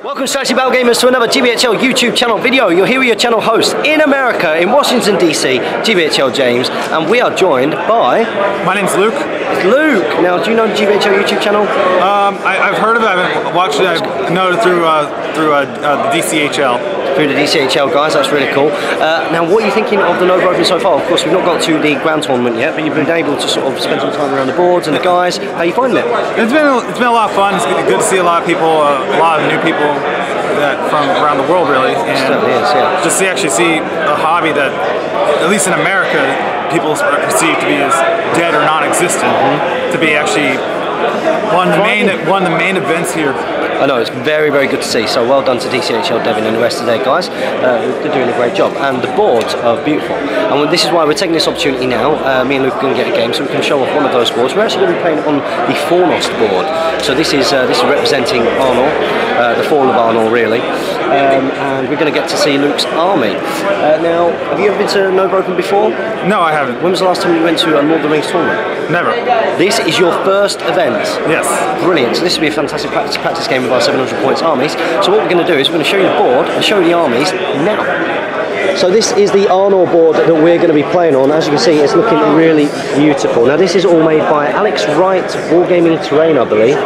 Welcome, Strategy Battle Gamers, to another GBHL YouTube channel video. You're here with your channel host in America, in Washington DC, GBHL James, and we are joined by... My name's Luke. It's Luke. Now, do you know the GBHL YouTube channel? I've heard of it. I haven't watched it. I know it through the DCHL. Through the DCHL guys, that's really cool. Now, what are you thinking of the Nova Open so far? Of course, we've not got to the Grand Tournament yet, but you've been able to sort of spend some time around the boards and the guys. How are you finding it? It's been a lot of fun. It's good to see a lot of people, a lot of new people from around the world, really. And it certainly is, yeah. Just to actually see a hobby that, at least in America, people are perceived to be as dead or non-existent, to be actually one of the main events here. I know, it's very, very good to see. So well done to DCHL Devin and the rest of their guys. They're doing a great job. And the boards are beautiful. And this is why we're taking this opportunity now. Me and Luke are going to get a game so we can show off one of those boards. We're actually going to be playing on the Fornost board. So this is representing Arnor, the fall of Arnor, really. And we're going to get to see Luke's army. Now, have you ever been to Nova Open before? No, I haven't. When was the last time you went to a Lord of the Rings tournament? Never. This is your first event? Yes. Brilliant. So this will be a fantastic practice game with our 700 points armies. So what we're going to do is we're going to show you the board and show you the armies now. So this is the Arnor board that we're going to be playing on. As you can see, it's looking really beautiful. Now this is all made by Alex Wright, Wargaming Terrain, I believe.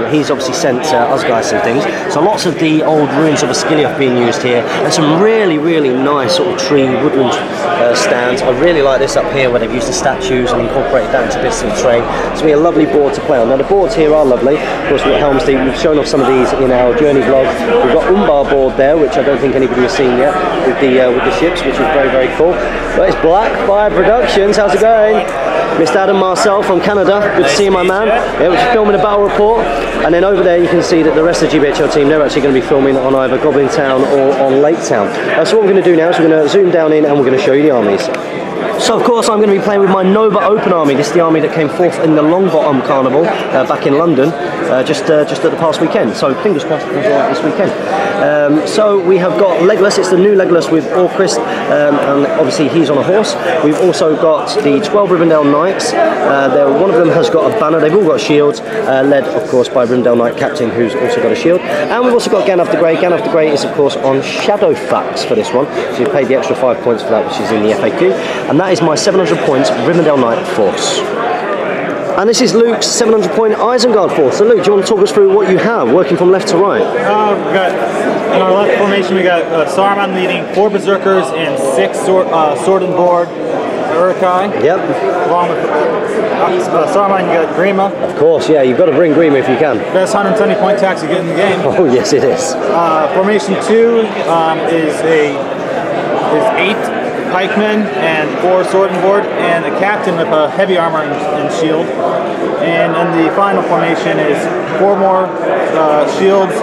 He's obviously sent us guys some things. So lots of the old ruins of Ascilioth being used here, and some really, really nice sort of tree woodland stands. I really like this up here where they've used the statues and incorporated that into bits of the terrain. It's going to be a lovely board to play on. Now the boards here are lovely. Of course, we've got Helm's Deep. We've shown off some of these in our journey vlog. We've got Umbar board there, which I don't think anybody has seen yet, with the ships, which is very, very cool. But it's Black Fire Productions. How's it going? Mr. Adam Marcel from Canada. Good to see you, my man. Yeah, we're filming a battle report. And then over there you can see that the rest of the GBHL team, they're actually going to be filming on either Goblin Town or on Lake Town. So what we're going to do now is we're going to zoom down in and we're going to show you the armies. So of course I'm going to be playing with my Nova Open army. This is the army that came fourth in the Longbottom Carnival back in London just at the past weekend. So fingers crossed it comes all right this weekend. So we have got Legolas. It's the new Legolas with Orcrist, and obviously he's on a horse. We've also got the 12 Rivendell Knights. One of them has got a banner. They've all got shields, led of course by Rivendell Knight Captain, who's also got a shield. And we've also got Gandalf the Grey. Gandalf the Grey is of course on Shadowfax for this one. So you paid the extra 5 points for that, which is in the FAQ. And that is my 700 points Rivendell Knight force. And this is Luke's 700 point Isengard force. So Luke, do you want to talk us through what you have, working from left to right? We got, in our left formation, we got Saruman leading 4 Berserkers and 6 sword and board Uruk-Hai. Yep. Along with Saruman, you got Grima. Of course, yeah, you've got to bring Grima if you can. Best 120 point tax you get in the game. Oh yes, it is. Formation 2 is 8 pikemen and 4 sword and board, and a captain with a heavy armor and shield. And then the final formation is 4 more shields,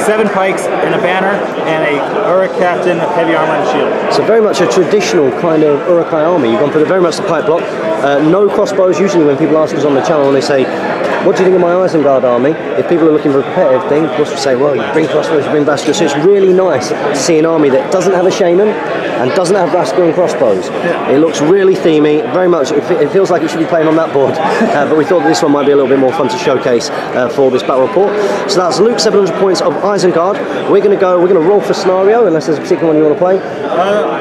7 pikes and a banner, and a Uruk captain with heavy armor and shield. So very much a traditional kind of Uruk-Hai army. You've gone for very much the pike block. No crossbows. Usually when people ask us on the channel and they say, what do you think of my Isengard army? If people are looking for a competitive thing, of course we say, well, you bring crossbows, you bring Bastard. So it's really nice to see an army that doesn't have a shaman and doesn't have Bastard and crossbows. Yeah. It looks really themey, very much, it feels like it should be playing on that board. But we thought that this one might be a little bit more fun to showcase for this battle report. So that's Luke's 700 points of Isengard. We're going to roll for scenario, unless there's a particular one you want to play.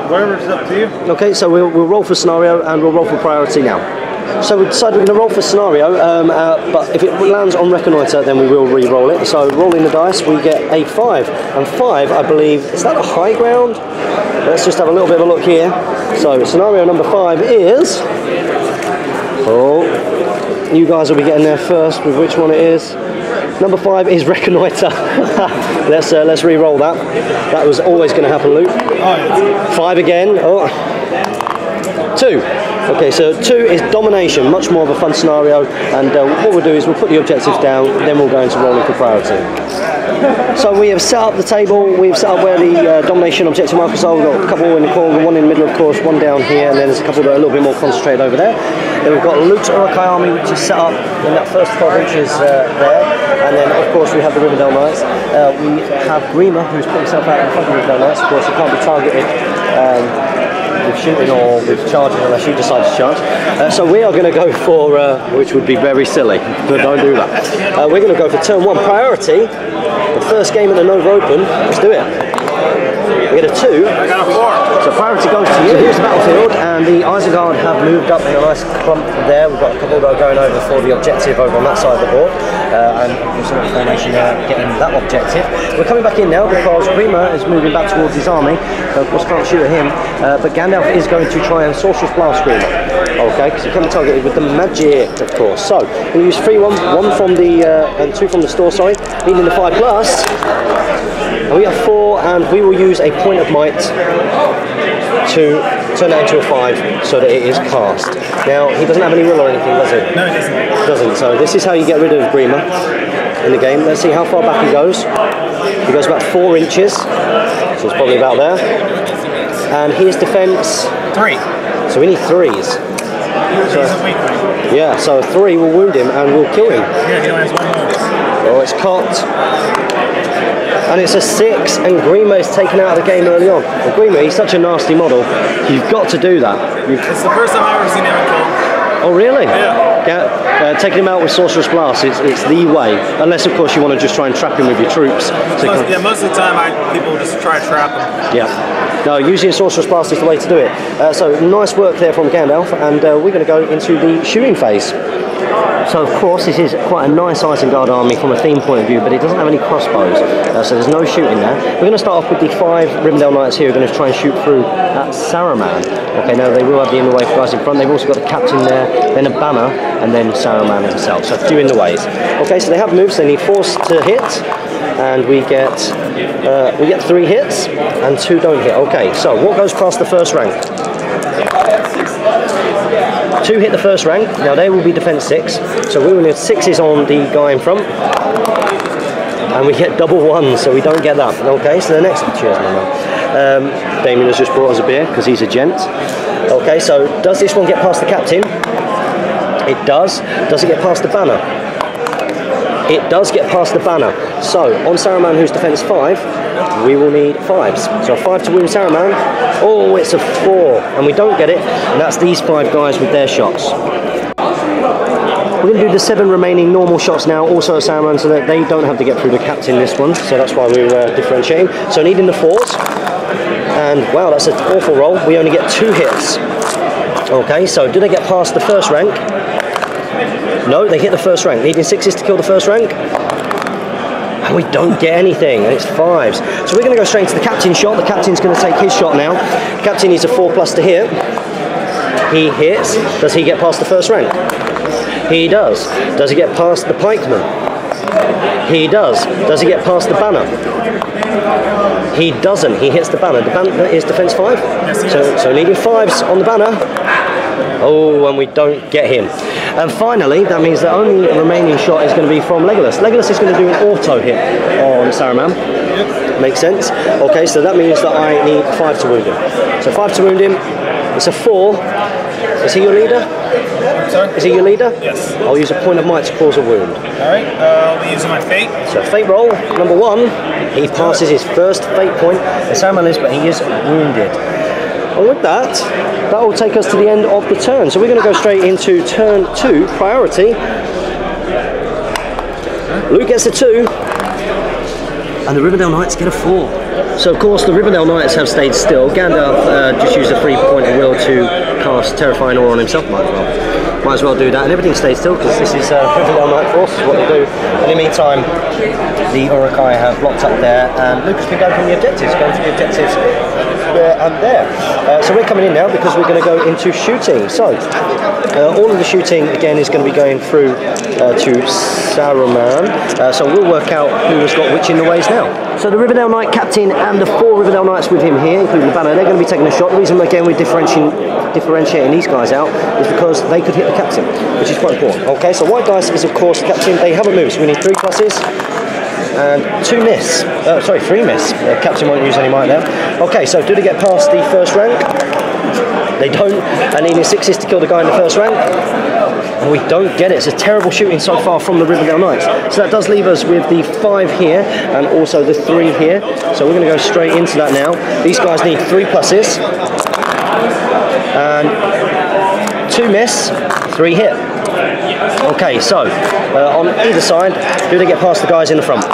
Whatever's up to you. Okay, so we'll roll for scenario and we'll roll for priority now. So we decided we're going to roll for scenario, but if it lands on reconnoiter, then we will re-roll it. So rolling the dice, we get a 5, and 5, I believe, is that a high ground? Let's just have a little bit of a look here. So scenario number 5 is, you guys will be getting there first with which one it is. Number 5 is reconnoiter. let's re-roll that. That was always going to happen, Luke. 5 again. 2. Okay, so 2 is domination, much more of a fun scenario, and what we'll do is we'll put the objectives down, then we'll go into rolling for priority. So we have set up the table, we've set up where the domination objective markers are. We've got a couple in the corner, one in the middle of course, one down here, and then there's a couple that are a little bit more concentrated over there. Then we've got Luke's Uruk-Hai army, which is set up in that first 12 inches there, and then of course we have the Rivendell Knights. We have Grima, who's put himself out in front of the Rivendell Knights. Of course he can't be targeted with shooting or with charging unless you decide to charge. So we are going to go for, which would be very silly, but don't do that. We're going to go for turn 1 priority. The first game at the Nova Open. Let's do it. We get a 2. I got a 4. So priority goes to you. So here's the battlefield, and the Isengard have moved up in a nice clump there. We've got a couple that are going over for the objective over on that side of the board, and there's an formation there getting that objective. We're coming back in now because Grima is moving back towards his army. Of course, can't shoot at him, but Gandalf is going to try and Sorcerer's Blast Grima. Okay, because he can be targeted with the magic, of course. So we'll use 3, 1 from the and 2 from the store. Sorry, needing the 5+. And we have 4, and we will use a point of might to turn that into a 5 so that it is cast. Now, he doesn't have any will or anything, does he? No, he doesn't. He doesn't. So this is how you get rid of Grima in the game. Let's see how far back he goes. He goes about 4 inches, so it's probably about there. And his defense... 3. So we need 3s. So, he's a weak one. Yeah, so 3 will wound him and will kill him. Yeah, he only has 1 wound. Oh, it's caught. And it's a 6, and Grima is taken out of the game early on. And Grima, he's such a nasty model. You've got to do that. It's the first time I've ever seen him killed. Oh, really? Yeah. Taking him out with Sorcerer's Blast, it's the way. Unless, of course, you want to just try and trap him with your troops. So most of the time, people just try to trap him. Yeah. No, using Sorcerer's Blast is the way to do it. So nice work there from Gandalf, and we're going to go into the shooting phase. So of course this is quite a nice Isengard army from a theme point of view, but it doesn't have any crossbows, so there's no shooting there. We're going to start off with the 5 Rivendell Knights here who are going to try and shoot through at Saruman. Okay, now they will have the in the way for guys in front. They've also got the captain there, then a banner, and then Saruman himself. So a few in the ways. Okay, so they have moves. They need 4 to hit, and we get 3 hits and 2 don't hit. Okay, so what goes past the first rank? 2 hit the first rank. Now they will be defense 6, so we will need 6s on the guy in front, and we get double 1s, so we don't get that. Okay, so the next, cheers my man. Damien has just brought us a beer because he's a gent. Okay, so does this one get past the captain? It does. Does it get past the banner? It does get past the banner. So on Saruman, who's defense 5, we will need 5s. So a 5 to wound Saruman. Oh, it's a 4, and we don't get it, and that's these 5 guys with their shots. We're going to do the 7 remaining normal shots now, also at Saruman, so that they don't have to get through the captain this one, so that's why we're differentiating. So needing the 4s, and wow, that's an awful roll. We only get 2 hits. Okay, so do they get past the first rank? No, they hit the first rank. Needing 6s to kill the first rank. And we don't get anything, and it's 5s. So we're going to go straight into the captain shot. The captain's going to take his shot now. The captain needs a 4+ to hit. He hits. Does he get past the first rank? He does. Does he get past the pikeman? He does. Does he get past the banner? He doesn't. He hits the banner. The banner is defense 5. Yes, so needing 5s on the banner. Oh, and we don't get him. And finally, that means the only remaining shot is going to be from Legolas. Legolas is going to do an auto hit on Saruman. Yep. Makes sense. Okay, so that means that I need 5 to wound him. So 5 to wound him. It's a 4. Is he your leader? Sorry? Is he your leader? Yes. I'll use a point of might to cause a wound. Alright, I'll be using my fate. So fate roll, number 1. He passes his first fate point. Saruman is, but he is wounded. And with that, that will take us to the end of the turn. So we're going to go straight into turn 2, priority. Luke gets a 2, and the Rivendell Knights get a 4. So of course the Rivendell Knights have stayed still. Gandalf just used a 3-point of will to cast Terrifying Aura on himself. Might as well do that, and everything stays still because this is Rivendell Knight Force, is what they do. In the meantime, the Uruk-Hai have blocked up there, and Luke has been going for the objectives, there and there. So we're coming in now because we're going to go into shooting. So all of the shooting again is going to be going through to Saruman. So we'll work out who has got which in the ways now. So the Rivendell Knight captain and the 4 Rivendell Knights with him here, including the banner, they're going to be taking a shot. The reason again we're differentiating these guys out is because they could hit the captain, which is quite important. Okay, so white dice is of course the captain. They haven't moved, so we need 3 pluses. And 2 miss. 3 miss. The captain won't use any might there. Okay, so do they get past the first rank? They don't. And needing 6s to kill the guy in the first rank. And we don't get it. It's a terrible shooting so far from the Rivendell Knights. So that does leave us with the 5 here and also the 3 here. So we're going to go straight into that now. These guys need 3 pluses. And 2 miss, 3 hit. Okay, so on either side, do they get past the guys in the front?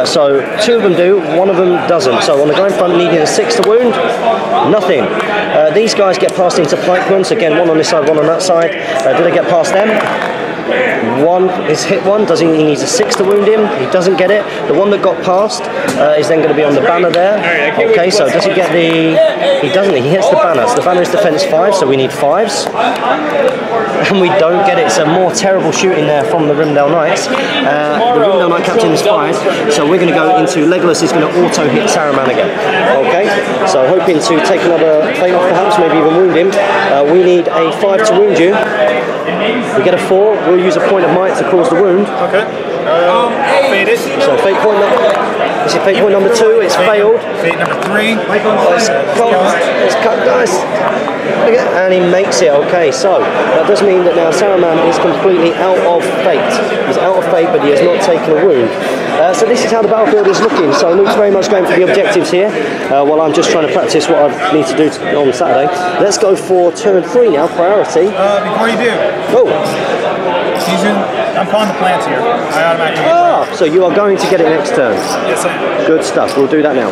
So 2 of them do, 1 of them doesn't. So on the guy in front needing a 6 to wound, nothing. These guys get passed into pikemen, so again 1 on this side, 1 on that side. Do they get past them? 1 is hit 1, he needs a 6 to wound him, he doesn't get it. The one that got past is then going to be on the banner there. Okay, so does he get the... He doesn't, he hits the banner. So the banner is defense 5, so we need 5s. And we don't get it, so more terrible shooting there from the Rivendell Knights. The Rivendell Knight captain is 5, so we're going to go into... Legolas is going to auto-hit Saruman again. Okay, so hoping to take another plate off perhaps, maybe even wound him. We need a 5 to wound you. We get a 4, we'll use a point of might to cause the wound. Okay. Fade it. So fate point this is fate point number 2, it's failed. Fate number 3. Let's cut dice. And he makes it, okay, so that does mean that now Saruman is completely out of fate. He's out of fate, but he has not taken a wound. So this is how the battlefield is looking. So Luke's very much going for the objectives here, while I'm just trying to practice what I need to do on Saturday. Let's go for turn 3 now, priority. Before you do. Oh. I'm calling the plants here. I automatically so you are going to get it next turn. Yes, I am. Good stuff, we'll do that now.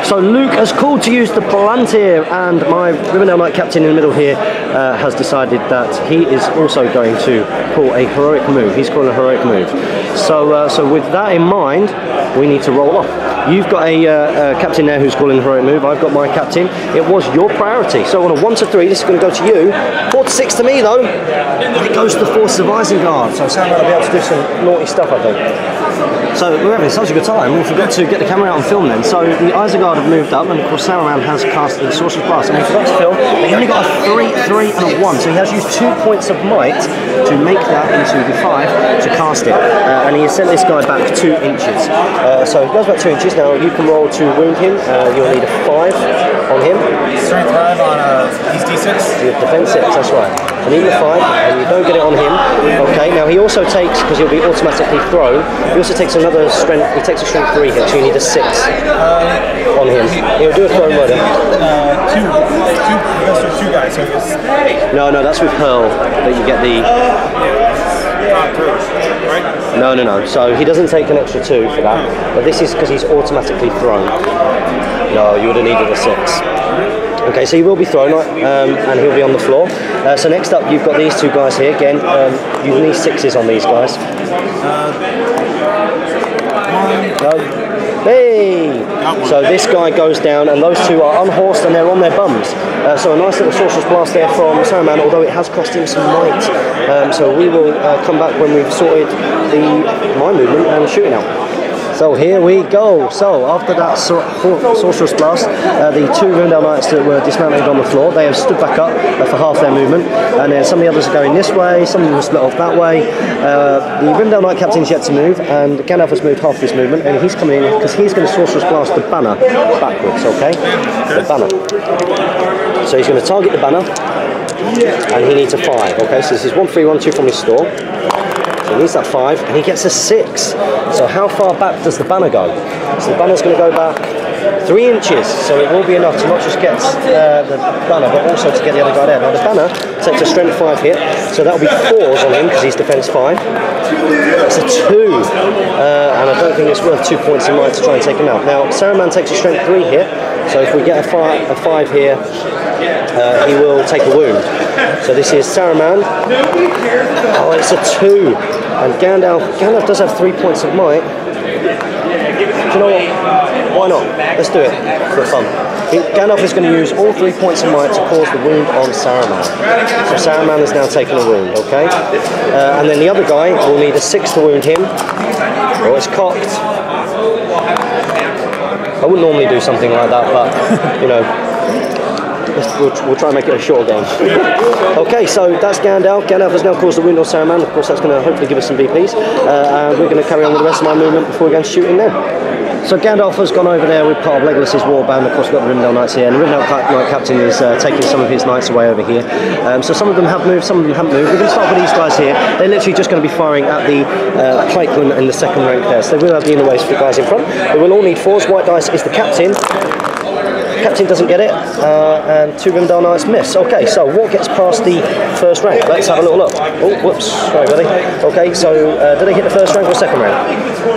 So Luke has called to use the plant here, and my Rivendell Knight captain in the middle here has decided that he is also going to pull a heroic move. He's calling a heroic move. So with that in mind, we need to roll off. You've got a captain there who's calling a heroic move. I've got my captain. It was your priority. So on a 1 to 3, this is going to go to you. 4 to 6 to me though. It goes to the forces of Isengard. So Sam will be able to do some naughty stuff, I think. So we're having such a good time. We forgot to get the camera out and film then. So the Isengard have moved up, and of course Saruman has cast the Sorcerer's Blast, and we forgot to film. He only got a 3, 3 and a 1, so he has used 2 points of might to make that into the 5 to cast it. And he has sent this guy back 2 inches. So he goes back 2 inches. Now you can roll to wound him. You'll need a 5 on him. Strength 5 on he's D6. Defense 6, that's right. So need a 5, and you don't get it on him. Okay, now he also takes, because he'll be automatically thrown, he also takes another strength, he takes a strength 3 hit, so you need a 6 on him. He'll do a throw murder. Two guys, so it's... No, that's with Hurl that you get the... Right? No. So he doesn't take an extra 2 for that, but this is because he's automatically thrown. No, you would have needed a 6. Okay, so he will be thrown, and he'll be on the floor. So next up, you've got these 2 guys here. Again, you need 6s on these guys. No. Hey! So this guy goes down, and those 2 are unhorsed and they're on their bums. So a nice little Sorcerer's Blast there from Saruman, although it has cost him some might. So we will come back when we've sorted my movement and shooting out. So here we go. So after that Sorcerer's Blast, the 2 Rivendell Knights that were dismounted on the floor, they have stood back up for half their movement, and then some of the others are going this way, some of them are split off that way. The Rivendell Knight captain's yet to move, and Gandalf has moved half his movement, and he's coming in because he's going to Sorcerer's Blast the banner backwards, okay? The banner. So he's going to target the banner, and he needs a 5, okay? So this is 1, 3, 1, 2 from his store. So he needs that 5, and he gets a 6. So how far back does the banner go? So the banner's going to go back 3 inches, so it will be enough to not just get the banner, but also to get the other guy there. Now the banner takes a strength 5 hit, so that'll be 4s on him because he's defense 5. It's a 2, and I don't think it's worth 2 points in might to try and take him out. Now Saruman takes a strength 3 hit, so if we get a 5 here, he will take a wound. So this is Saruman. Oh, it's a 2. And Gandalf does have 3 points of might. Do you know what? Why not? Let's do it for fun. Gandalf is going to use all 3 points of might to cause the wound on Saruman. So Saruman has now taken a wound, okay? And then the other guy will need a 6 to wound him. Oh, it's cocked. I wouldn't normally do something like that, but, you know, we'll try and make it a short game. Okay, so that's Gandalf. Gandalf has now caused the wound on Saruman. Of course, that's going to hopefully give us some BPs. And we're going to carry on with the rest of my movement before we go and shoot in there. So Gandalf has gone over there with part of Legolas's warband. Of course, we've got the Rivendell Knights here, and the Rivendell Knight captain is taking some of his knights away over here. So some of them have moved, some of them haven't moved. We're going to start with these guys here. They're literally just going to be firing at the pikemen in the second rank there. So they will have the inner ways for the guys in front. They will all need 4s. White dice is the captain. Captain doesn't get it, and 2 Rivendell Knights miss. Okay, so what gets past the first rank? Let's have a little look. Oh, whoops, sorry buddy. Okay, so did they hit the first rank or second rank?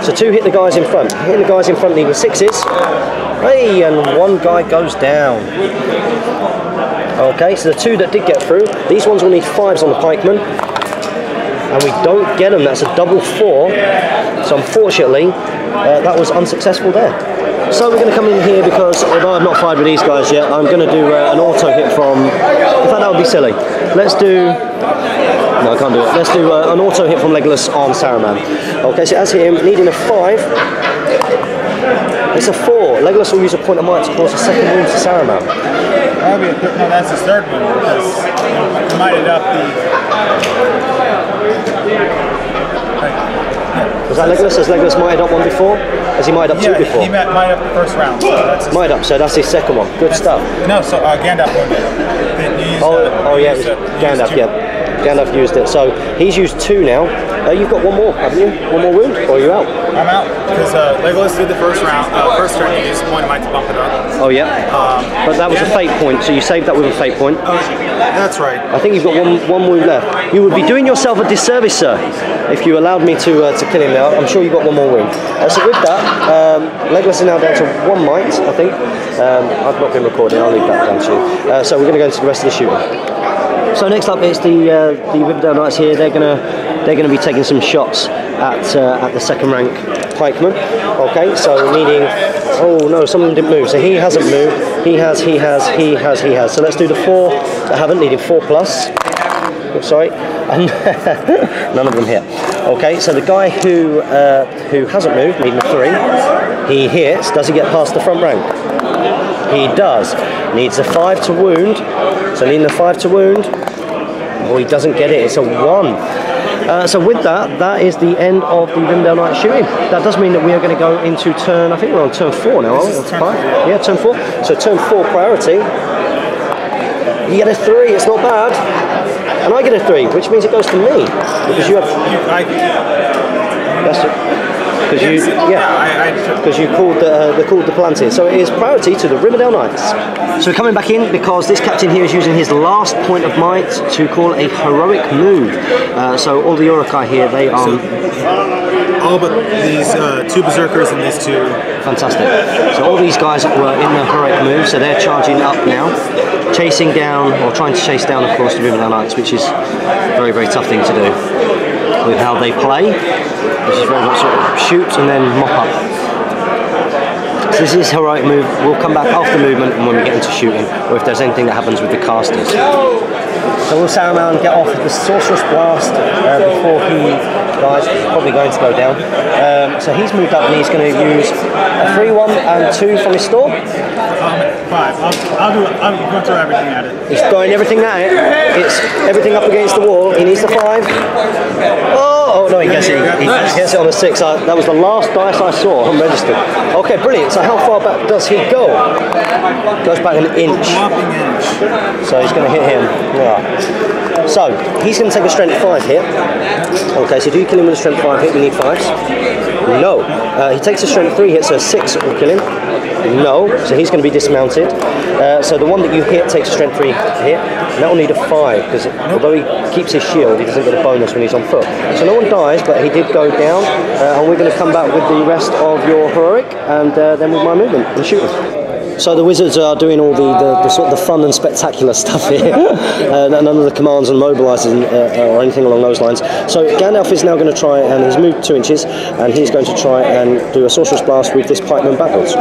So 2 hit the guys in front. Hitting the guys in front needing 6s. Hey, and 1 guy goes down. Okay, so the 2 that did get through, these ones will need 5s on the pikemen. And we don't get them, that's a double 4. So unfortunately, that was unsuccessful there. So we're going to come in here because, although I've not fired with these guys yet, I'm going to do an auto hit from, in fact that would be silly. Let's do, no I can't do it, let's do an auto hit from Legolas on Saruman. Okay, so as hit him, needing a 5, it's a 4. Legolas will use a point of might to cause a second wound to Saruman. That'll be a, no, that's his third wound because he mighted up Was that Legolas? Has Legolas mighted up one before? Has he mighted up 2 before? He mighted up the first round. So that's his mighted up, so that's his second one. Good stuff. No, so Gandalf wounded him. Oh yeah, it was Gandalf, yeah. Gandalf used it. So he's used 2 now. You've got 1 more, haven't you? 1 more wound, or are you out? I'm out because Legolas did the first round. First turn, he used a point of might to bump it up. Oh yeah. But that was a fate point, so you saved that with a fate point. That's right. I think you've got one wound left. You would be doing yourself a disservice, sir, if you allowed me to kill him now. I'm sure you've got 1 more wound. So with that, Legolas is now down to 1 might, I think. I've not been recording. I'll leave that down to you. So we're going to go into the rest of the shooting. So next up is the Rivendell Knights here. They're gonna be taking some shots at the second rank pikeman. Okay, so needing. Oh no, some of them didn't move. So he hasn't moved. He has. So let's do the 4 that haven't, needing 4+. Oh, sorry, and none of them hit. Okay, so the guy who hasn't moved, needing a 3, he hits. Does he get past the front rank? He does. Needs a 5 to wound. So needing a 5 to wound. Oh, he doesn't get it. It's a 1. So with that, that is the end of the Rivendell Knight shooting. That does mean that we are going to go into turn. I think we're on turn 4 now. Aren't we? Turn 5. Yeah, turn 4. So turn 4 priority. You get a 3. It's not bad. And I get a 3, which means it goes to me because you have. That's it. Because you called the Palantir. So it is priority to the Rivendell Knights. So we're coming back in because this captain here is using his last point of might to call a heroic move. So all the Uruk-Hai here, they are... all but these 2 berserkers and these 2. Fantastic. So all these guys were in the heroic move, so they're charging up now, chasing down, or trying to chase down, of course, the Rivendell Knights, which is a very, very tough thing to do with how they play, which is very much sort of shoot and then mop up. So this is heroic move. We'll come back after movement and when we get into shooting, or if there's anything that happens with the casters. So will Saruman get off with the Sorcerer's Blast before he dies? He's probably going to go down. So he's moved up and he's going to use a 3, 1 and 2 from his store. 5. I'm going to throw everything at it. He's throwing everything at it. It's everything up against the wall. He needs the 5. Oh no, he gets it. He gets it on the 6. That was the last dice I saw unregistered. Okay, brilliant. So how far back does he go? Goes back an inch. So he's going to hit him. Yeah. So he's going to take a strength 5 hit. Okay, so do you kill him with a strength 5 hit? We need 5s. No. He takes a strength 3 hit, so a 6 will kill him. No. So he's going to be dismounted. So the one that you hit takes a strength 3 hit. And that will need a 5 because although he keeps his shield, he doesn't get a bonus when he's on foot. So no one dies, but he did go down. And we're going to come back with the rest of your heroic, and then with my movement and shooting. So the wizards are doing all the sort of the fun and spectacular stuff here. None of the commands and mobilizing or anything along those lines. So Gandalf is now going to try, and he's moved 2 inches, and he's going to try and do a Sorcerer's Blast with this pikeman backwards.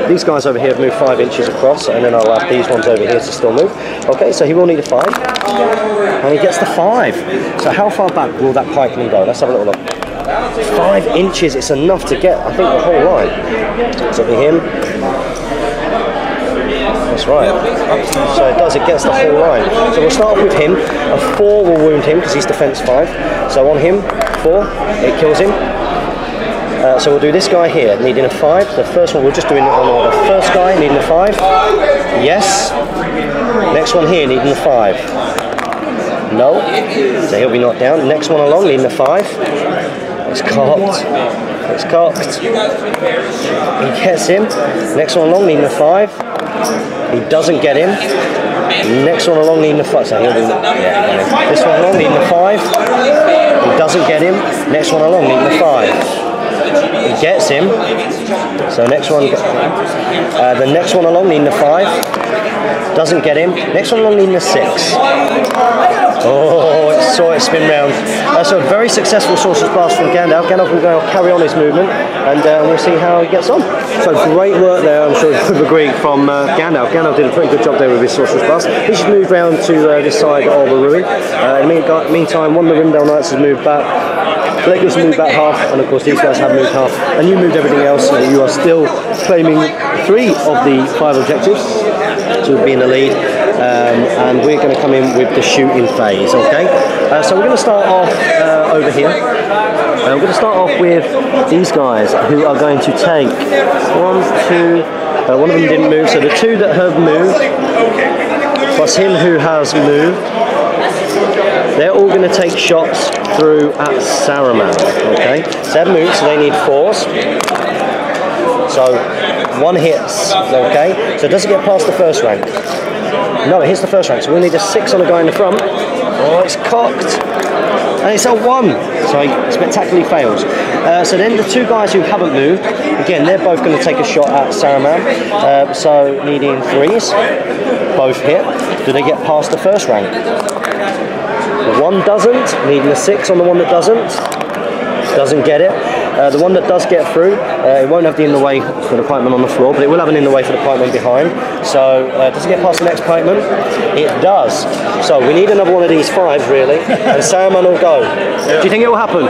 These guys over here have moved 5 inches across, and then I'll have these ones over here to still move. Okay, so he will need a 5, and he gets the 5. So how far back will that pikeman go? Let's have a little look. 5 inches, it's enough to get, I think, the whole line. So it'll be him. That's right. So it does, it gets the whole line. So we'll start with him. A 4 will wound him because he's defense 5. So on him, 4, it kills him. So we'll do this guy here, needing a 5. The first one, we're just doing it on order. First guy, needing a 5. Yes. Next one here, needing a 5. No. So he'll be knocked down. Next one along, needing a 5. It's cocked. It's cocked. He gets him. Next one along, needing a 5. He doesn't get him. Next one along, needing a 5. So he'll be, yeah, this one along, needing a 5. He doesn't get him. Next one along, needing a 5. He gets him. So next one, the next one along, needing a 5. Doesn't get him. Next one along, needing a 6. Oh, it saw it spin round. So a very successful Sorcerer's Blast from Gandalf. Gandalf will go carry on his movement, and we'll see how he gets on. So great work there, I'm sure you would agree, from Gandalf. Gandalf did a pretty good job there with his Sorcerer's Blast. He's just moved round to this side of the ruin. In the meantime, one of the Rivendell Knights has moved back. Legolas moved back half, and of course these guys have moved half, and you moved everything else, so you are still claiming 3 of the 5 objectives to be in the lead, and we're going to come in with the shooting phase, okay? So we're going to start off over here. We're going to start off with these guys who are going to take 1, 2, one of them didn't move, so the 2 that have moved, plus him who has moved, they're all going to take shots through at Saruman, okay? 7 moves, so they need 4s. So 1 hits, okay? So it doesn't get past the first rank. No, it hits the first rank, so we'll need a 6 on the guy in the front. Oh, it's cocked. And it's a 1, so he spectacularly fails. So then the 2 guys who haven't moved, again, they're both going to take a shot at Saruman. So needing 3s, both hit. Do they get past the first rank? 1 doesn't, needing a 6 on the one that doesn't get it. The one that does get through, it won't have the in the way for the pikeman on the floor, but it will have an in the way for the pikeman behind. So does it get past the next pikeman? It does. So we need another one of these 5 really, and Saruman will go. Do you think it will happen?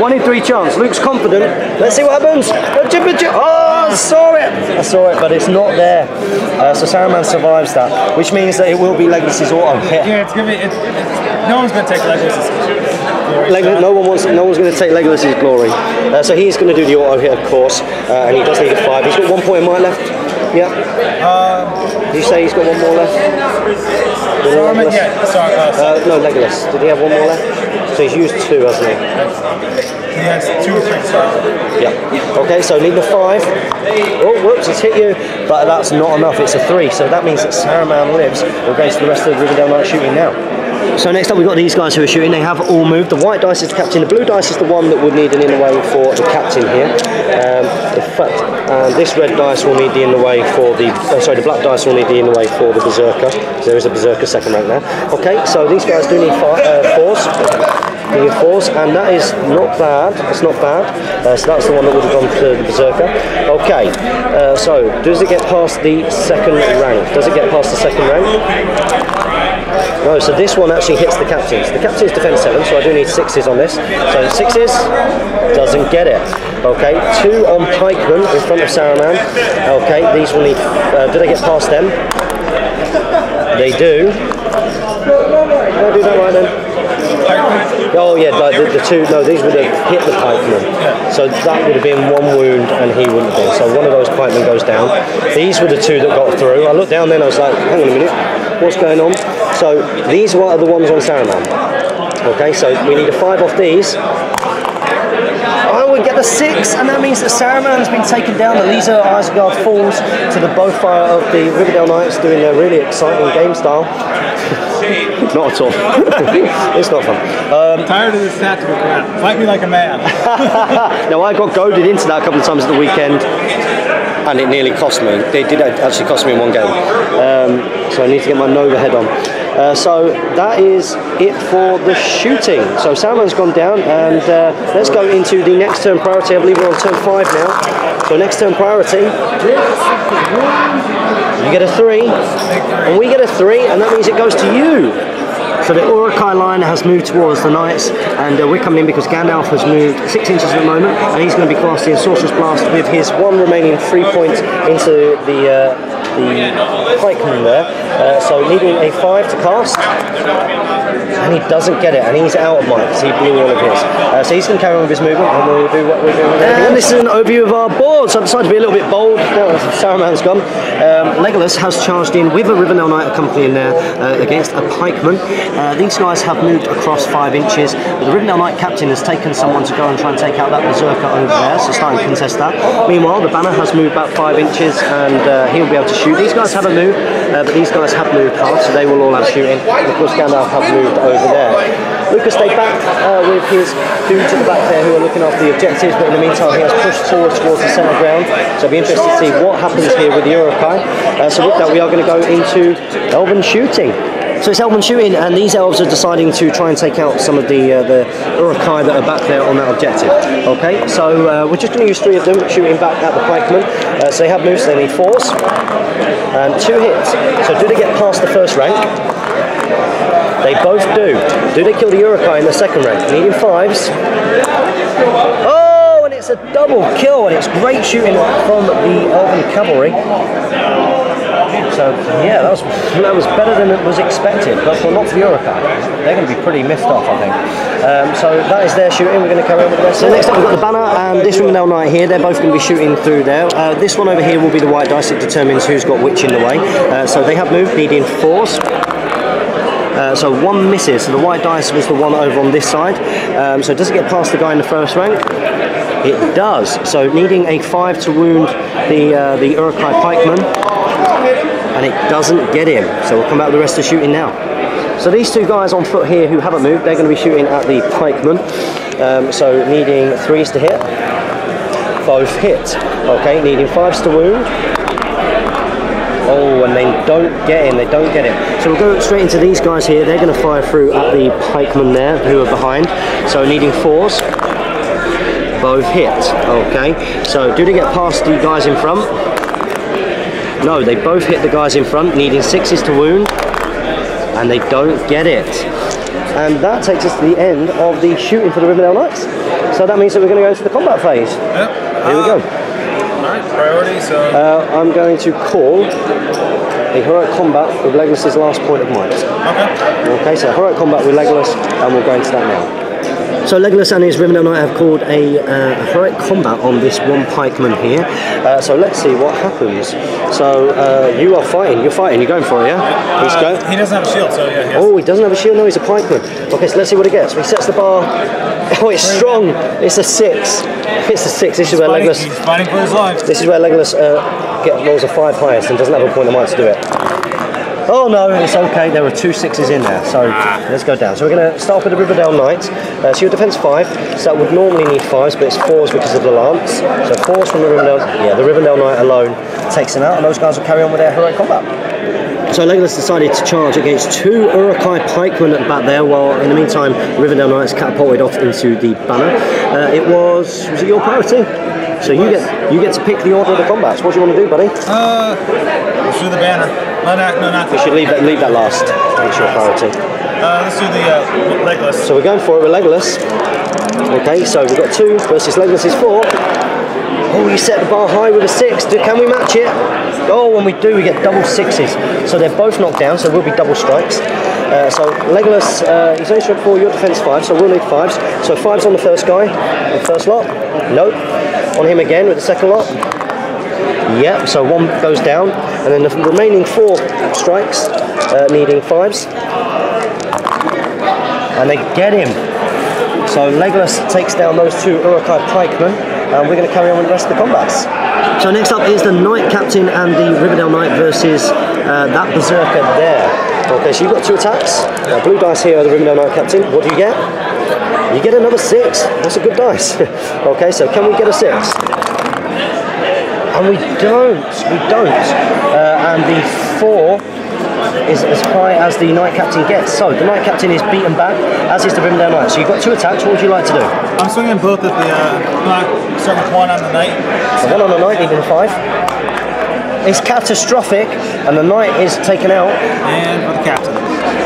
1 in 3 chance. Luke's confident. Let's see what happens. Oh, I saw it, but it's not there. So Saruman survives that, which means that it will be Legolas's auto hit. Yeah, it's gonna be. No one's gonna take Legolas's glory. No one's going to take Legolas's glory. So he's going to do the auto hit, of course, and he does need a 5. He's got 1 point in mind left. Yeah. Did you say he's got 1 more left? No, Legolas. Did he have 1 more left? So he's used 2, hasn't he? He has 2 or 3. Yeah. Okay, so needing a 5. Oh, whoops, it's hit you. But that's not enough. It's a 3. So that means that Saruman lives. We'll go to the rest of the Rivendell Knights shooting now. So next up we've got these guys who are shooting. They have all moved. The white dice is the captain. The blue dice is the one that would need an in the way for the captain here. This red dice will need the in the way for the... the black dice will need the in the way for the berserker. So there is a berserker second rank now. Okay, so these guys do need 4s. Need 4s, and that is not bad. It's not bad. So that's the one that would have gone to the berserker. Okay, so does it get past the second rank? Does it get past the second rank? No, so this one actually hits the captains. The captain's defense 7, so I do need 6s on this. So 6s, doesn't get it. Okay, 2 on pikemen in front of Saruman. Okay, these will need, do they get past them? They do. Did I do that right then? Oh yeah, the 2, no, these would have hit the pikeman. So that would have been 1 wound and he wouldn't have been. So one of those pikemen goes down. These were the 2 that got through. I looked down then, I was like, hang on a minute, what's going on? So these are the ones on Saruman. Okay, so we need a 5 off these. Oh, we get the 6, and that means that Saruman has been taken down. The Isengard falls to the bowfire of the Rivendell Knights, doing their really exciting game style. Not at all. It's not fun. Tired of this tactical crap. Fight me like a man. Now I got goaded into that a couple of times at the weekend, and it nearly cost me. They did actually cost me in 1 game. So I need to get my Nova head on. So that is it for the shooting. So Saruman's gone down, and let's go into the next turn priority. I believe we're on turn 5 now. So next turn priority, you get a 3, and we get a 3, and that means it goes to you. So the Uruk-Hai line has moved towards the Knights, and we're coming in because Gandalf has moved 6 inches at the moment, and he's going to be casting Sorcerer's Blast with his 1 remaining 3 points into the the pikeman there. So needing a 5 to cast. And he doesn't get it, and he's out of might because he blew all of his. So he's going to carry on with his movement, and we'll do what we're doing. And this is an overview of our board. So I decided to be a little bit bold. Saruman's gone. Legolas has charged in with a Rivendell Knight accompanying there against a pikeman. These guys have moved across 5 inches, but the Rivendell Knight captain has taken someone to go and try and take out that berserker over there, so starting to contest that. Meanwhile, the banner has moved back 5 inches, and he'll be able to shoot. These guys haven't moved, but these guys have moved half, so they will all have shooting. And of course, Gandalf have moved over there. Lucas stayed back with his dudes at the back there who are looking after the objectives, but in the meantime he has pushed forward towards the centre ground, so I'll be interested to see what happens here with the Uruk-Hai. So with that we are going to go into elven shooting. So it's elven shooting, and these elves are deciding to try and take out some of the Uruk-Hai that are back there on that objective. Okay, so we're just going to use 3 of them shooting back at the pikemen. So they have moves, so they need 4s and 2 hits. So do they get past the first rank? They both do. Do they kill the Uruk-Hai in the second rank? Needing 5s. Oh, and it's a double kill, and it's great shooting from the elven cavalry. So yeah, that was better than it was expected, but not for the Uruk-Hai. They're going to be pretty miffed off, I think. So that is their shooting. We're going to carry on with the rest. So next up we've got the banner and this Rivendell Knight here. They're both going to be shooting through there. This one over here will be the white dice. It determines who's got which in the way. So they have moved, needing 4s. So 1 misses, so the white dice was the one over on this side. So does it get past the guy in the first rank? It does. So needing a 5 to wound the Uruk-Hai pikeman, and it doesn't get him. So we'll come back to the rest of the shooting now. So these 2 guys on foot here who haven't moved, they're going to be shooting at the pikeman. So needing 3s to hit. Both hit. Okay, needing 5s to wound. Oh, and they don't get him, So we'll go straight into these guys here. They're going to fire through at the pikemen there, who are behind. So needing 4s. Both hit. Okay, so do they get past the guys in front? No, they both hit the guys in front, needing 6s to wound. And they don't get it. And that takes us to the end of the shooting for the Rivendell Knights. So that means that we're going to go to the combat phase. Yep. Here we go. Priority, so I'm going to call a heroic combat with Legolas' last point of might. Okay. Okay, so heroic combat with Legolas, and we'll go into that now. So Legolas and his Rivendell Knight have called a heroic combat on this one pikeman here. So let's see what happens. So you are fighting, you're going for it, yeah? He doesn't have a shield, so yeah. Oh, he doesn't have a shield, no, he's a pikeman. Okay, so let's see what he gets. So he sets the bar. Oh, it's strong. It's a 6. It's a 6. This is where Legolas. He's fighting for his life. This is where Legolas rolls a 5 highest and doesn't have a point of might to do it. Oh no, it's okay. There are 2 6s in there, so let's go down. So we're going to start with the Rivendell Knight. So your defense 5, so that would normally need 5s, but it's 4s because of the lance. So 4s from the Rivendell. Yeah, the Rivendell Knight alone takes him out, and those guys will carry on with their heroic combat. So Legolas decided to charge against 2 Uruk-Hai pikemen at the back there, while in the meantime Rivendell Knights catapulted off into the banner. Was it your priority? So you get to pick the order of the combats. What do you want to do, buddy? Let's do the banner. No, not. We should leave that last. It's your priority. Let's do the Legolas. So we're going for it with Legolas. Okay, so we've got 2 versus Legolas is 4. Oh, you set the bar high with a 6. Can we match it? Oh, when we do, we get double 6s. So they're both knocked down, so we'll be double strikes. So Legolas, he's only struck 4, your defense 5, so we'll need 5s. So 5s on the first guy, the first lot. Nope. On him again with the second lot. Yep, so 1 goes down, and then the remaining 4 strikes, needing 5s. And they get him. So Legolas takes down those 2 Uruk-Hai pikemen, and we're going to carry on with the rest of the combats. So next up is the Knight Captain and the Rivendell Knight versus that Berserker there. Okay, so you've got 2 attacks. Blue dice here are the Rivendell Knight Captain. What do you get? You get another 6. That's a good dice. Okay, so can we get a 6? And we don't. And the 4 is as high as the Knight Captain gets. So the Knight Captain is beaten back, as is the Rivendell Knight. So you've got 2 attacks. What would you like to do? I'm swinging both at the starting with 1 on the Knight. So 1 on the Knight, needing 5. It's catastrophic, and the Knight is taken out. And for the Captain.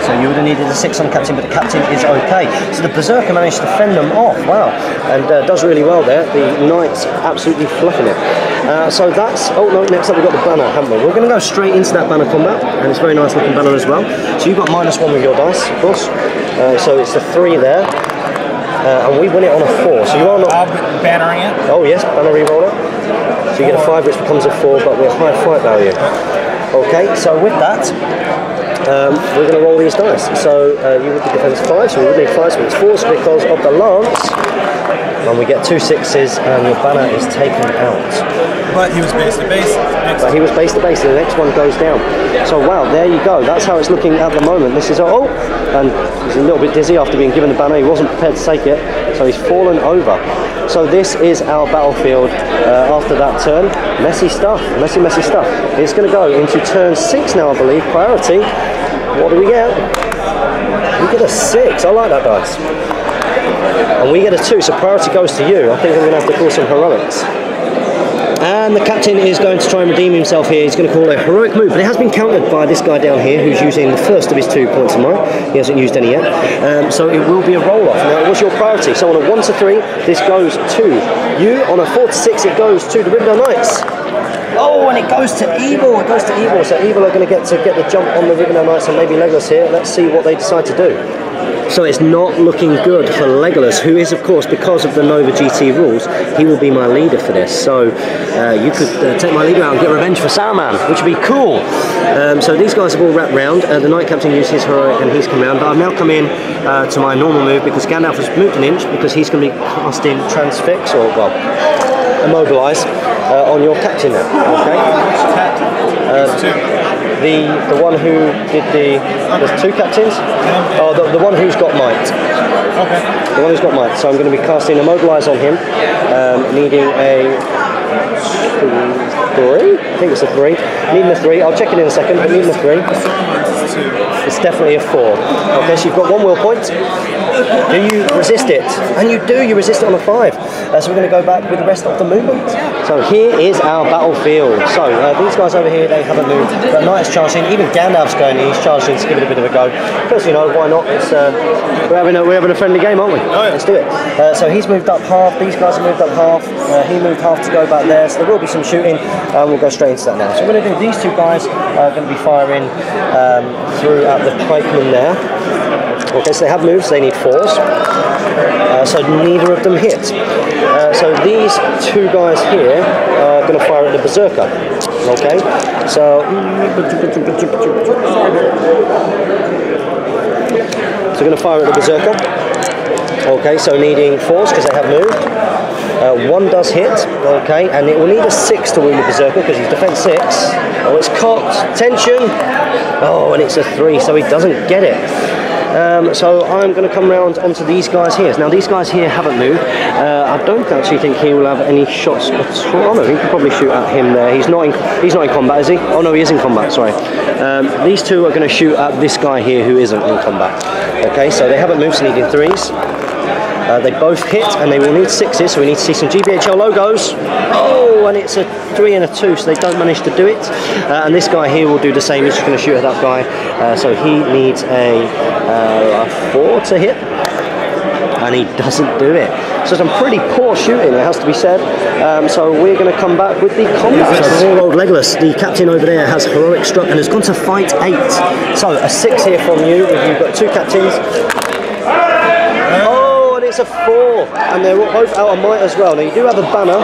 So you would have needed a 6 on the Captain, but the Captain is okay. So the Berserker managed to fend them off. Wow, and does really well there. The Knight's absolutely fluffing it. So that's, oh no, next up we've got the banner, haven't we? We're going to go straight into that banner combat, and it's a very nice looking banner as well. So you've got -1 with your dice, of course. So it's the 3 there, and we win it on a 4. So you are not... Bannering it? Oh yes, banner re-roller. So you get a 5 which becomes a 4, but we're high fight value. Okay, so with that, we're going to roll these dice. So you would be defense 5, so we would need 5 spins 4s because of the lance. And we get 2 6s, and your banner is taken out. But he was base to base. But he was base to base, and the next one goes down. So wow, there you go. That's how it's looking at the moment. This is and he's a little bit dizzy after being given the banner. He wasn't prepared to take it, so he's fallen over. So this is our battlefield after that turn. Messy stuff, messy stuff. It's going to go into turn 6 now, I believe. Priority. What do we get? We get a 6. I like that dice. And we get a 2, so priority goes to you. I think I'm going to have to call some heroics. And the captain is going to try and redeem himself here. He's going to call a heroic move, but it has been countered by this guy down here who's using the first of his 2 points of mine. He hasn't used any yet. So it will be a roll-off. Now, what's your priority? So on a 1 to 3, this goes to you. On a 4 to 6, it goes to the Rivendell Knights. Oh, and it goes to Evil. It goes to Evil. So Evil are going to get the jump on the Rivendell Knights and maybe Legolas here. Let's see what they decide to do. So it's not looking good for Legolas, who is, of course, because of the Nova GT rules, he will be my leader for this. So you could take my leader out and get revenge for Saruman, which would be cool. So these guys have all wrapped round. The Knight Captain used his heroic and he's come round. But I've now come in to my normal move because Gandalf has moved an inch because he's going to be casting Transfix, or, well, Immobilize on your captain now. Okay? The one who did there's 2 captains? Oh, the one who's got might. Okay. The one who's got might. So I'm going to be casting Immobilize on him, needing a 3? I think it's a 3. Needing a 3. I'll check it in a second, but needing a 3. It's definitely a 4. Okay, so you've got 1 will point. Do you resist it? And you do, you resist it on a 5. So we're going to go back with the rest of the movement. So here is our battlefield. So these guys over here, they haven't moved. The Knight's charging, even Gandalf's going in, he's charging to give it a bit of a go. Because, you know, why not? It's, we're having a friendly game, aren't we? Oh, yeah. Let's do it. So he's moved up half, these guys have moved up half, he moved half to go back there, so there will be some shooting, and we'll go straight into that now. So we're going to do, these 2 guys are going to be firing through at the pikemen there. Okay, so they have moves, they need 4s. So neither of them hit. So these 2 guys here are going to fire at the Berserker. Okay, so we're going to fire at the Berserker. Okay, so needing 4s because they have moved. 1 does hit, okay, and it will need a 6 to wound the Berserker because he's defense 6. Oh, it's cocked, tension. Oh, and it's a 3, so he doesn't get it. So I'm going to come round onto these guys here. Now these guys here haven't moved. I don't actually think he will have any shots at all. Oh no, he could probably shoot at him there. He's not in combat, is he? Oh no, he is in combat, sorry. These 2 are going to shoot at this guy here who isn't in combat. Okay, so they haven't moved, so needing 3s. They both hit and they will need 6s, so we need to see some GBHL logos. Oh, and it's a 3 and a 2, so they don't manage to do it. And this guy here will do the same, he's just going to shoot at that guy. So he needs a 4 to hit. And he doesn't do it. So some pretty poor shooting, it has to be said. So we're going to come back with the combat. So poor old Legolas, the captain over there, has heroic struck and has gone to fight 8. So a 6 here from you. You've got 2 captains. It's a 4, and they're both out of might as well. Now you do have a banner,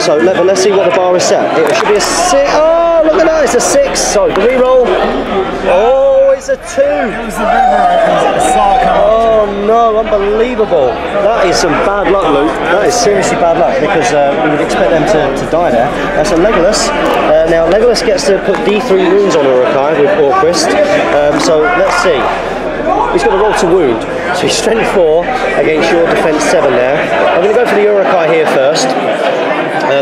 so let's see what the bar is set. It should be a 6. Oh, look at that! It's a 6. So the re-roll. Oh, it's a 2. Oh no, unbelievable! That is some bad luck, Luke. That is seriously bad luck because we would expect them to die there. So Legolas. Now Legolas gets to put D3 wounds on Uruk-Hai with Orquist. So let's see. He's got a roll to wound, so he's strength 4 against your defense 7 there. I'm going to go for the Uruk-Hai here first.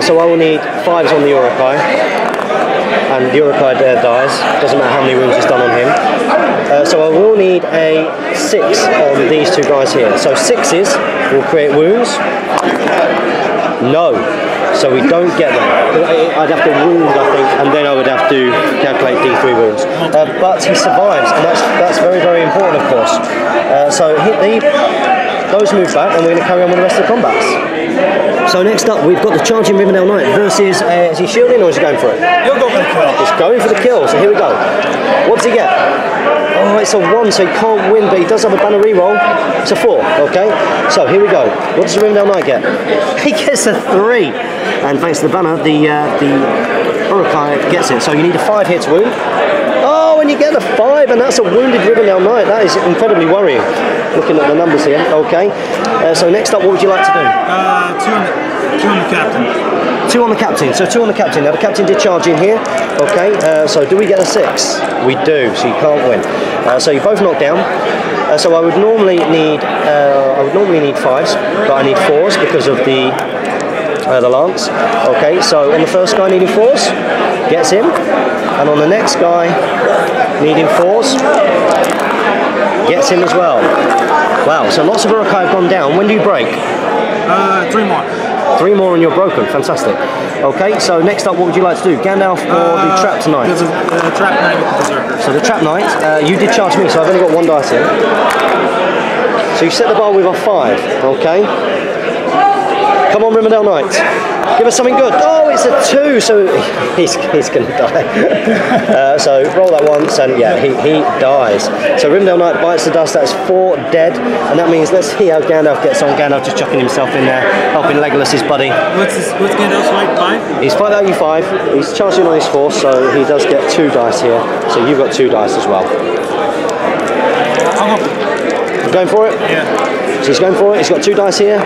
So I will need 5s on the Uruk-Hai, and the Uruk-Hai there dies. Doesn't matter how many wounds he's done on him. So I will need a 6 on these 2 guys here. So 6s will create wounds. No. So we don't get them. I'd have to wound, I think, and then I would have to calculate D3 wounds. But he survives, and that's very, very important, of course. So those move back, and we're going to carry on with the rest of the combats. So next up, we've got the charging Rivendell Knight versus, is he shielding or is he going for it? He'll go for the kill. He's going for the kill, so here we go. What does he get? Oh, it's a 1, so he can't win, but he does have a banner reroll. It's a 4, okay? So here we go. What does the Rivendell Knight get? He gets a 3. And thanks to the banner, the Uruk-Hai gets it. So you need a 5 hits wound. Oh, and you get a 5, and that's a wounded Rivendell Knight. That is incredibly worrying, looking at the numbers here. Okay. So next up, what would you like to do? 2 on the captain. 2 on the captain. So 2 on the captain. Now the captain did charge in here. Okay. So do we get a 6? We do. So you can't win. So you're both knocked down. So I would normally need 5s, but I need 4s because of the lance. Okay. So on the first guy needing 4s, gets him, and on the next guy needing 4s, gets him as well. Wow. So lots of Uruk-Hai have gone down. When do you break? 3 more. 3 more and you're broken. Fantastic. Okay, so next up, what would you like to do? Gandalf or the Trapped Knight? There's a Trapped Knight with the Berserker. So the Trapped Knight, you did charge me, so I've only got 1 dice here. So you set the bar with a 5, okay? Come on, Rivendell Knights. Give us something good. Oh, it's a 2, so he's going to die. So roll that once, and yeah, he dies. So Rivendell Knight bites the dust. That's 4 dead, and that means let's see how Gandalf gets on. Gandalf just chucking himself in there, helping Legolas, his buddy. What's Gandalf's like? 5? He's 5 value 5. He's charging on his horse, so he does get 2 dice here. So you've got 2 dice as well. You're going for it? Yeah. So he's going for it. He's got 2 dice here.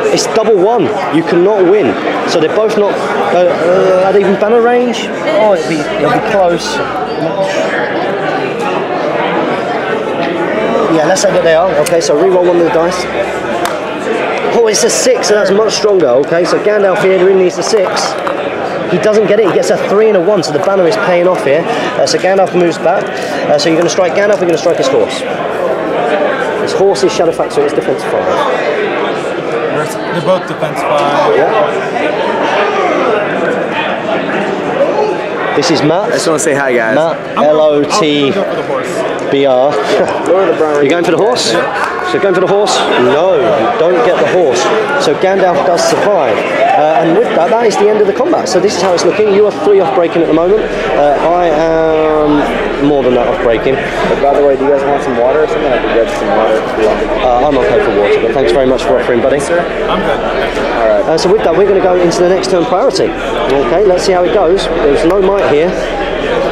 It's double 1. You cannot win. So they're both not at even banner range. Oh, it'll be close. Yeah, let's say that they are. Okay, so re-roll 1 of the dice. Oh, it's a 6, so that's much stronger. Okay, so Gandalf here really needs a 6. He doesn't get it. He gets a 3 and a 1, so the banner is paying off here. So Gandalf moves back. So you're going to strike Gandalf. You're going to strike his horse. His horse is Shadow Factor. It's defense 5. They're both defense 5. Yeah. This is Matt. I just want to say hi, guys. Matt, L-O-T-B-R. You're going for the horse? So going for the horse? No, you don't get the horse. So Gandalf does survive. And with that, that is the end of the combat. So this is how it's looking. You are 3 off breaking at the moment. I am more than that off breaking. But by the way, do you guys want some water or something? I could get some water. I'm okay for water, but thanks very much for offering, buddy. Sir, I'm good. All right. So with that, we're going to go into the next turn priority. Okay, let's see how it goes. There's no might here.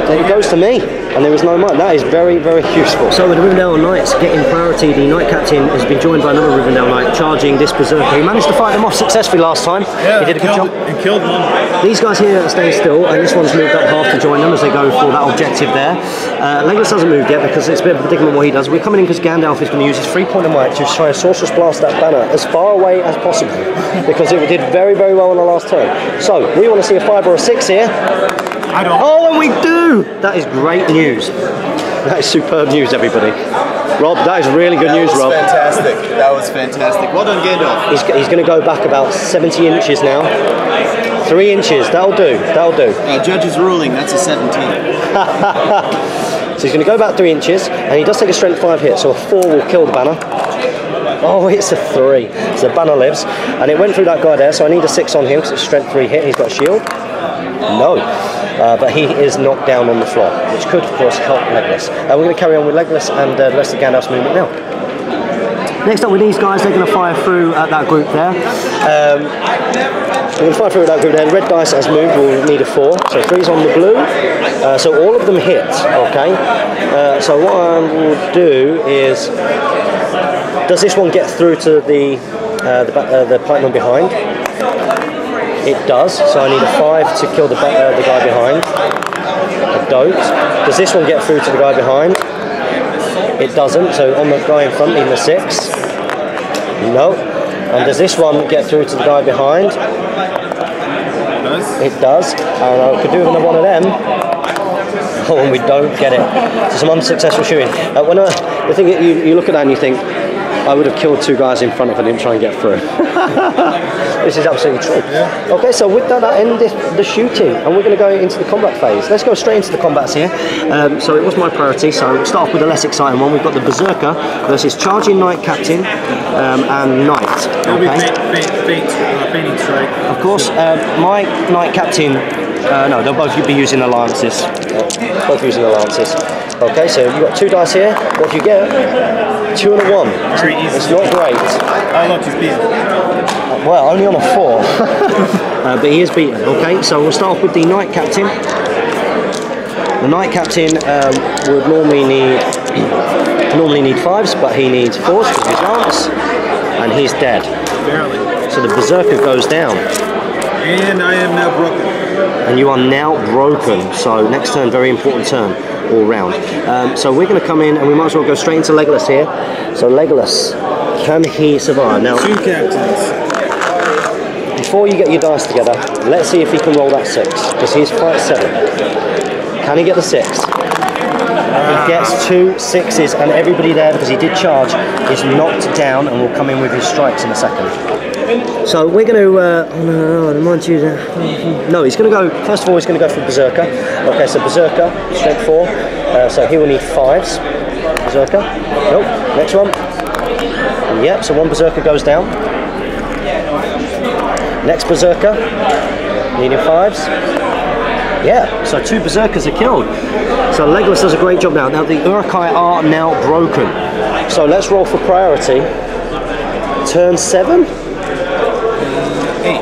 Then it goes to me, and there is no might. That is very, very useful. So with the Rivendell Knights getting priority, the Knight Captain has been joined by another Rivendell Knight charging this Berserker. He managed to fight them off successfully last time. Yeah, he did a good job. And killed one. These guys here are staying still, and this one's moved up half to join them as they go for that objective there. Legolas hasn't moved yet because it's a bit of a predicament what he does. We're coming in because Gandalf is going to use his 3-point might to try and Sorcerous Blast that banner as far away as possible because it did very, very well on the last turn. So we want to see a 5 or a 6 here. I don't. Oh, and we do! That is great news. That is superb news, everybody. Rob, that is really good news, Rob. Fantastic. That was fantastic. Well done, Gandalf. He's going to go back about 70 inches now. 3 inches, that'll do, that'll do. Judge's ruling, that's a 17. So he's going to go back 3 inches, and he does take a strength 5 hit, so a 4 will kill the banner. Oh, it's a 3. So the banner lives, and it went through that guy there, so I need a 6 on him because it's a strength 3 hit. He's got a shield. No. But he is knocked down on the floor, which could, of course, help Legolas. We're going to carry on with Legolas and the rest of Gandalf's movement now. Next up with these guys, they're going to fire through that group there. We're going to fire through that group there. Red dice has moved, we'll need a 4. So 3's on the blue. So all of them hit, okay? So what I will do is, does this one get through to the pikeman behind? It does, so I need a 5 to kill the guy behind. I don't. Does this one get through to the guy behind? It doesn't, so on the guy in front, needing a 6. No. And does this one get through to the guy behind? It does. And I could do another one of them. Oh, and we don't get it. So some unsuccessful shooting. The thing that you look at that and you think, I would have killed 2 guys in front if I didn't try and get through. This is absolutely true. Yeah. Okay, so with that, I end the shooting, and we're going to go into the combat phase. Let's go straight into the combats here. So it was my priority, so we'll start off with the less exciting one. We've got the Berserker versus Charging Knight Captain and Knight. Fainting strike. Of course, my Knight Captain, no, they'll both be using alliances. Both using alliances. Okay, so you've got 2 dice here. What do you get? 2 and a 1. Very easy. It's not great. Oh, look, he's beaten. Well, only on a 4. But he is beaten. Okay, so we'll start off with the Knight Captain. The Knight Captain would normally need 5s, but he needs 4s with his lance, and he's dead. Barely. So the Berserker goes down. And I am now broken. And you are now broken. So next turn, very important turn all round. So we're going to come in, and we might as well go straight into Legolas here. So Legolas, can he survive? Now, 2 captains. Before you get your dice together, let's see if he can roll that 6, because he's fight 7. Can he get the 6? He gets 2 6s, and everybody there, because he did charge, is knocked down and will come in with his strikes in a second. So we're going to, oh no, mind you, no, he's going to go, first of all he's going to go for Berserker. Okay, so Berserker, strength 4, so he will need 5s. Berserker, nope, next one. Yep, so 1 Berserker goes down. Next Berserker, needing 5s. Yeah, so 2 Berserkers are killed. So Legolas does a great job now. Now the Uruk-Hai are now broken. So let's roll for priority. Turn 7? 8.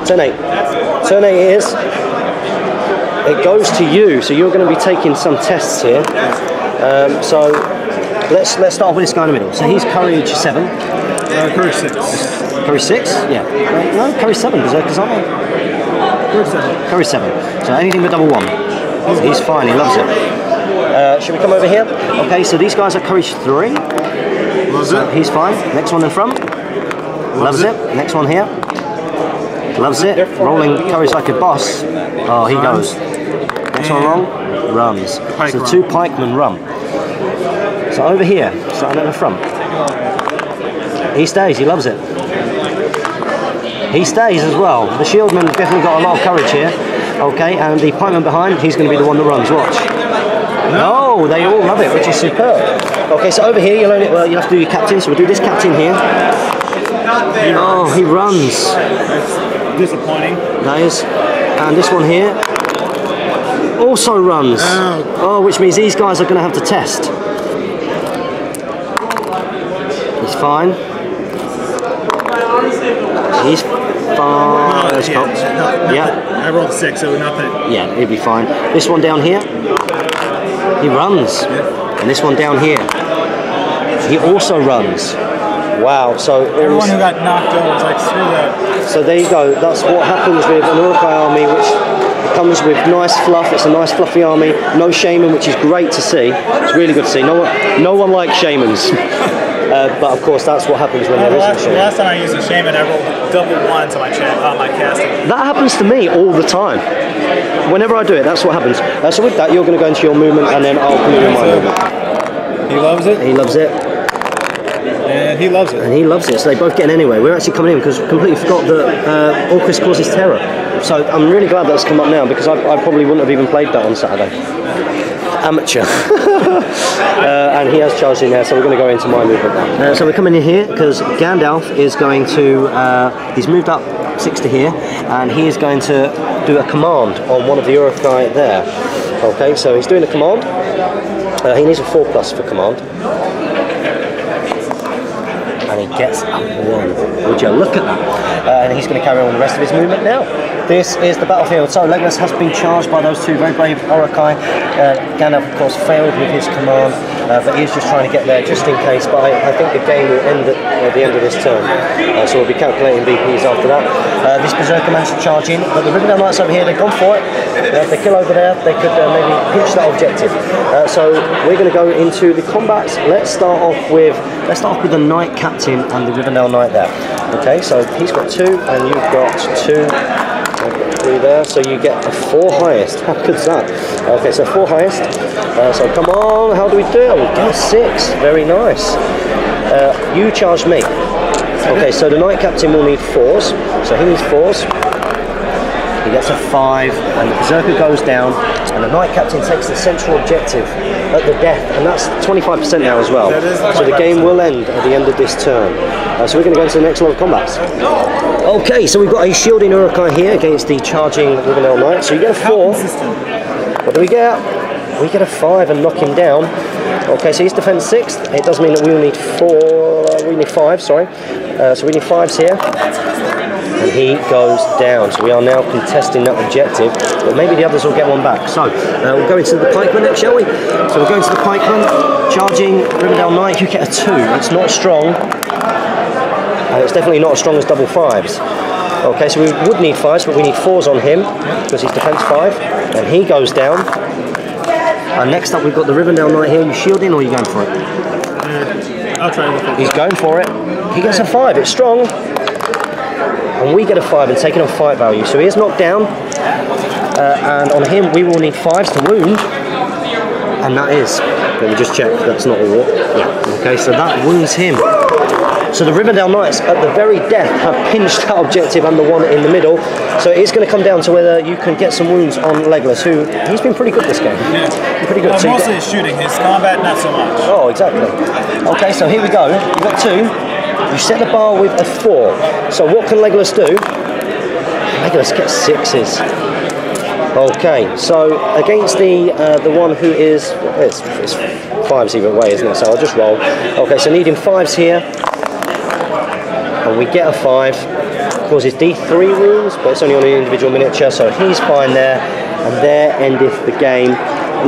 Turn 8. Turn 8 it is. It goes to you, so you're going to be taking some tests here. So let's start with this guy in the middle. So he's courage 7. Courage 6. Courage 6? Yeah. No, courage 7. Berserkers aren't they? Courage 7. Courage 7. So anything but double 1. He's fine. He loves it. Should we come over here? Okay. So these guys are courage 3. Loves it. He's fine. Next one in front. Loves it. Next one here. Loves it. Rolling courage like a boss. Oh, he goes. Next one wrong. Runs. So 2 pikemen run. So over here, starting at the front. He stays. He loves it. He stays as well. The shieldman has definitely got a lot of courage here. Okay, and the pikeman behind, he's going to be the one that runs. Watch. No, they all love it, which is superb. Okay, so over here, you'll have to do your captain. So we'll do this captain here. Oh, he runs. Disappointing. That is. And this one here also runs. Oh, which means these guys are going to have to test. He's fine. He's fine. Yeah. I rolled a 6, so nothing. Yeah, he'll be fine. This one down here, he runs. And this one down here, he also runs. Wow, so everyone who got knocked over was like, screw that. So there you go. That's what happens with an Uruk-Hai army, which comes with nice fluff. It's a nice fluffy army. No shaman, which is great to see. It's really good to see. No one likes shamans. But of course, that's what happens when there isn't a shaman. Last time I used a shaman, I rolled double 1s on my casting. That happens to me all the time. Whenever I do it, that's what happens. So with that, you're going to go into your movement, and then I'll come in my movement. He loves it. He loves it. And he loves it. And he loves it. So they both get in anyway. We're actually coming in because we completely forgot that Orcus causes terror. So I'm really glad that's come up now, because I probably wouldn't have even played that on Saturday. Amateur. And he has charged in there, so we're going to go into my movement now. So we're coming in here because Gandalf is going to, he's moved up 6 to here, and he is going to do a command on one of the Uruk-Hai there. Okay, so he's doing a command. He needs a 4+ for command. And he gets a 1. Would you look at that? And he's going to carry on the rest of his movement now. This is the battlefield. So Legolas has been charged by those 2 very brave Uruk-Hai. Gandalf, of course, failed with his command, but he is just trying to get there just in case. But I think the game will end at the end of this turn. So we'll be calculating VPs after that. This Berserker managed to charge in, but the Rivendell Knights over here, they've gone for it. If they kill over there, they could maybe pinch that objective. So we're going to go into the combats. Let's start off with the Knight Captain and the Rivendell Knight there. Okay, so he's got 2 and you've got 2. I've got 3 there, so you get a 4 highest. How good's that? Okay, so 4 highest. So come on, how do we do? We get a 6. Very nice. You charged me. Okay, so the Knight Captain will need 4s. So he needs 4s. He gets a 5, and the Berserker goes down, and the Knight Captain takes the central objective at the death, and that's 25% now as well. So the game will end at the end of this turn. So we're going to go into the next lot of combats. Okay, so we've got a shielding Uruk-Hai here against the charging Rivendell Knights. So you get a 4. What do we get? We get a 5 and knock him down. Okay, so he's defense 6. It does mean that we will need 4. We need 5. Sorry. So we need 5s here. And he goes down. So we are now contesting that objective, but maybe the others will get one back. So we'll go into the pikeman next, shall we? So we'll go into the pikeman, charging Rivendell Knight. You get a 2. It's not strong. It's definitely not as strong as double 5s. Okay, so we would need 5s, but we need 4s on him because he's defense 5, and he goes down. And next up, we've got the Rivendell Knight here. You shielding, or are you going for it? I'll try it. He's going for it. He gets a 5. It's strong. And we get a 5 and taking off fight value. So he is knocked down, and on him we will need 5s to wound, and that is, let me just check, that's not a war. Yeah, okay, so that wounds him. So the Rivendell Knights at the very death have pinched that objective and the one in the middle. So it's going to come down to whether you can get some wounds on Legolas, who he's been pretty good this game. Yeah. Pretty good. So mostly his shooting, his combat not so much. Oh, exactly. Okay, so here we go. You've got 2. You set the bar with a 4. So what can Legolas do? Legolas gets 6s. Okay, so against the one who is, it's 5s either way, isn't it? So I'll just roll. Okay, so needing 5s here. And we get a 5. Causes D3 wounds, but it's only on an individual miniature, so he's fine there. And there endeth the game.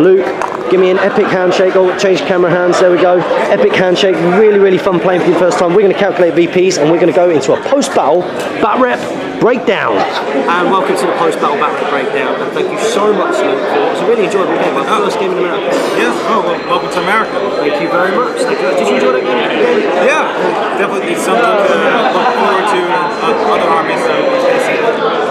Luke, give me an epic handshake. Oh, change camera hands, there we go. Epic handshake, really, really fun playing for the first time. We're going to calculate VPs and we're going to go into a post-battle bat rep breakdown. And welcome to the post-battle bat rep breakdown. And thank you so much, Luke. It was a really enjoyable game. My first game in America. Yeah, oh, well, welcome to America. Thank you very much. Thank you. Did you enjoy that game? Yeah, definitely something to look forward to other armies facing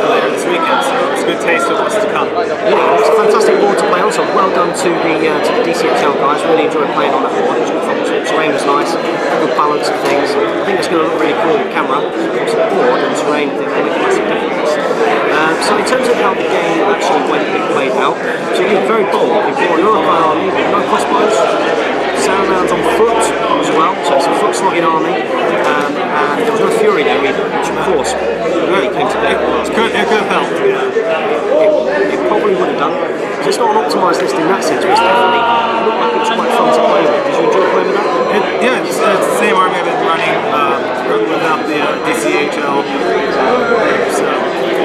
later this weekend. So it's a good taste of what's to come. Yeah, it's a fantastic board to play on, so well done to the DCHL guys. Really enjoyed playing on that board. It was good fun. The terrain was nice, good balance of things. I think it's going to look really cool on camera. It's a board and terrain, I think they make a massive difference. So in terms of how the game actually went and played out, so you were very bold. You brought an Uruk-Hai army, no crossbows, Saruman's on foot as well, so it's a foot-slogging army, and there was no fury there either, which of course really came to play. It could have helped. It probably would have done. So it's not an optimised list in that sense, but it's definitely looked like it was quite fun to play with. Did you enjoy playing with that? Yeah, it's the same army I've been running without the DCHL. So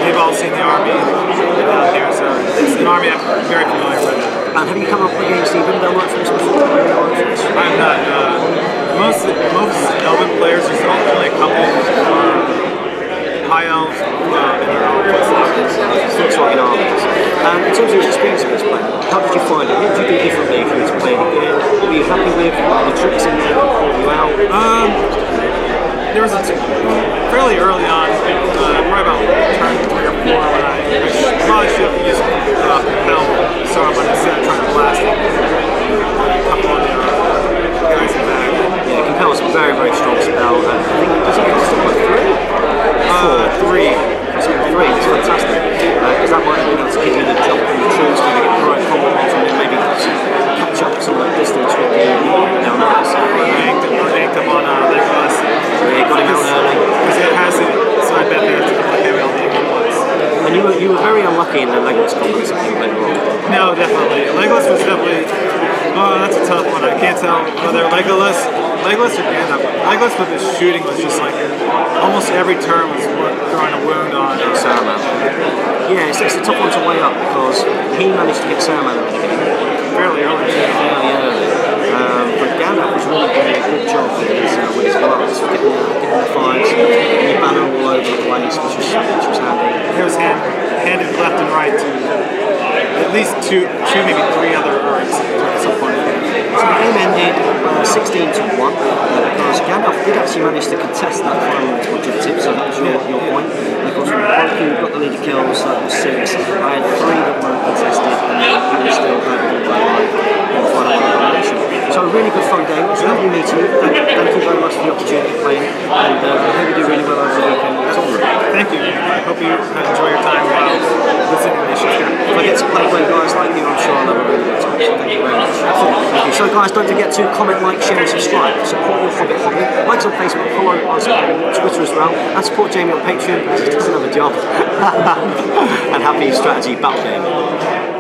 they've all seen the army out here, so it's an army I'm very familiar with. And have you come up against the Rivendell Knights before? I'm not. Most Elven players, there's only a couple high elves in their own foot-slogging armies. And in terms of your experience of this play, how did you find it? What did you do differently if you were to play it again? Were you happy with the tricks in there that caught you out? There was a fairly early on, probably about turn 3 or 4, when I probably should have used Compel Saruman instead of trying to blast him. A couple of the guys in the back. Yeah, Compel is a very, very strong spell. I think, does it cost him like 3? 3. It's 3, it's fantastic. Because that might have been able to give you the jump from the trees to get the right combo off and then maybe catch up some of that distance with the down there. So, Ranked up on Legolas. Yeah, got him out early. Because it has it, so I bet they have to look heavy on the good ones. And you were very unlucky in the Legolas combos if you later on. No, definitely. Legolas was definitely. Oh, that's a tough one. I can't tell whether Legolas or Gandalf. Legolas with his shooting was just like almost every turn was throwing a wound on Saruman. Yeah, it's a tough one to weigh up because he managed to get Saruman at the beginning. Fairly early. But Gandalf was really doing a good job with his balance, getting the 5s, getting the banner all over the place, which was handy. It was handed left and right to at least two, maybe 3 other Urks at some point. So the game ended 16-1 because Gandalf did actually manage to contest that final objective, so that was your point. And of course, when you got the leader kills, that was 6. I had 3 that weren't contested, and then you were still having the final elimination. So a really good fun game. It was lovely meeting you. Thank you very much. much for the opportunity of playing, and I hope you do really well over the weekend. Thank you. I hope you enjoy your time while listening to this show. If I get to play guys like you, I'm sure I'll have a really good time. So thank you very much. Thank you. So guys, don't forget to comment, like, share and subscribe. Support your Hobbit hobby. Like us on Facebook, follow us on Twitter as well, and support Jamie on Patreon because he doesn't have a job. And happy strategy battle game.